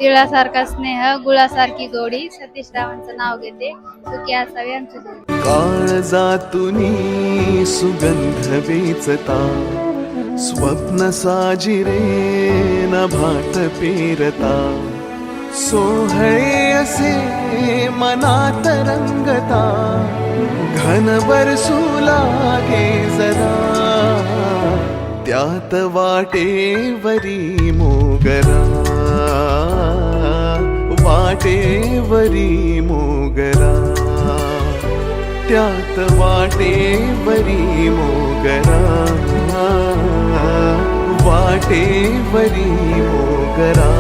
तिळासारखा स्नेह गुळासारखी गोडी सतीश रावांचं नाव घेते सुखी असावी आमची जोडी. काळजातुनी सुगंध वेचता स्वप्न साजिरे नभात पेरता सोहळे असे मनात रंगता घन बरसू लागे जरा त्यात वाटेवरी मोगरा वाटेवरी मोगरा त्यात वाटेवरी मोगरा वाटेवरी मोगरा